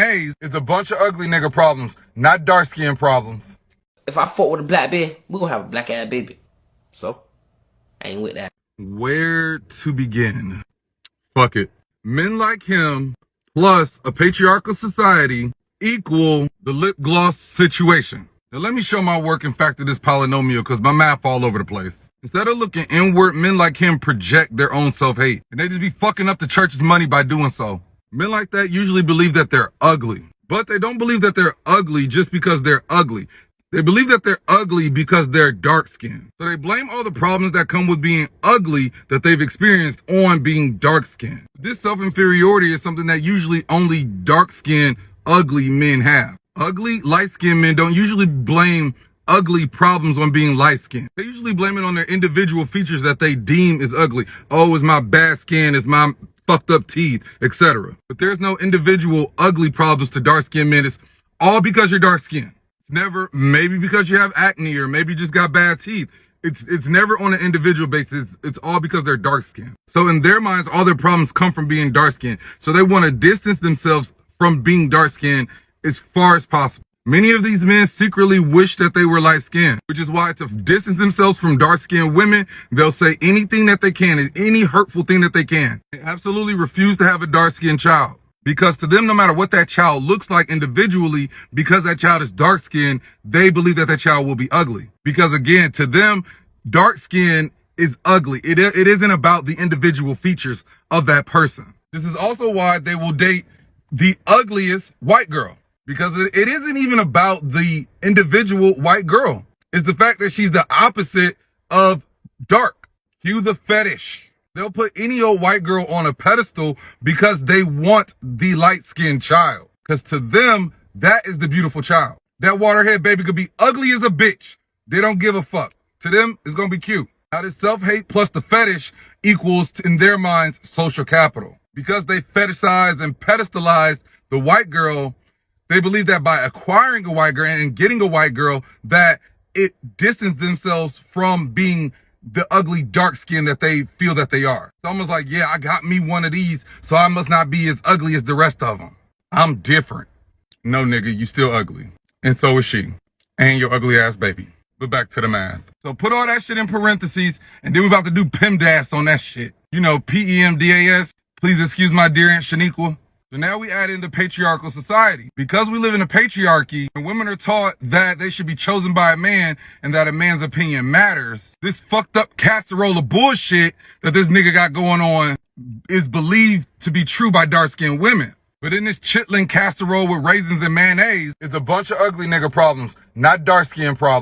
mayonnaise is a bunch of ugly nigga problems, not dark skin problems. If I fuck with a black bitch, we gonna have a black ass baby. So, I ain't with that. Where to begin? Fuck it. Men like him plus a patriarchal society equal the lip gloss situation. Now let me show my work and factor this polynomial because my math all over the place. Instead of looking inward, men like him project their own self-hate. And they just be fucking up the church's money by doing so. Men like that usually believe that they're ugly. But they don't believe that they're ugly just because they're ugly. They believe that they're ugly because they're dark-skinned. So they blame all the problems that come with being ugly that they've experienced on being dark-skinned. This self-inferiority is something that usually only dark-skinned, ugly men have. Ugly, light-skinned men don't usually blame ugly problems on being light-skinned. They usually blame it on their individual features that they deem is ugly. Oh, it's my bad skin, it's my fucked up teeth, etc. But there's no individual ugly problems to dark-skinned men. It's all because you're dark-skinned. It's never maybe because you have acne or maybe you just got bad teeth. It's never on an individual basis. It's all because they're dark-skinned. So in their minds, all their problems come from being dark-skinned. So they want to distance themselves from being dark-skinned as far as possible. Many of these men secretly wish that they were light-skinned, which is why to distance themselves from dark-skinned women, they'll say anything that they can, any hurtful thing that they can. They absolutely refuse to have a dark-skinned child. Because to them, no matter what that child looks like individually, because that child is dark-skinned, they believe that that child will be ugly. Because again, to them, dark skin is ugly. It isn't about the individual features of that person. This is also why they will date the ugliest white girl. Because it isn't even about the individual white girl. It's the fact that she's the opposite of dark. Cue the fetish. They'll put any old white girl on a pedestal because they want the light-skinned child. Because to them, that is the beautiful child. That waterhead baby could be ugly as a bitch. They don't give a fuck. To them, it's going to be cute. Now, this self-hate plus the fetish equals, in their minds, social capital. Because they fetishize and pedestalize the white girl, they believe that by acquiring a white girl and getting a white girl, that it distances themselves from being the ugly dark skin that they feel that they are. It's almost like, yeah, I got me one of these, so I must not be as ugly as the rest of them. I'm different. No, nigga, you still ugly. And so is she. And your ugly ass baby. But back to the math. So put all that shit in parentheses, and then we're about to do PEMDAS on that shit. You know, PEMDAS. Please excuse my dear Aunt Shaniqua. So now we add in the patriarchal society. Because we live in a patriarchy and women are taught that they should be chosen by a man and that a man's opinion matters, this fucked up casserole of bullshit that this nigga got going on is believed to be true by dark-skinned women. But in this chitlin casserole with raisins and mayonnaise, it's a bunch of ugly nigga problems, not dark-skinned problems.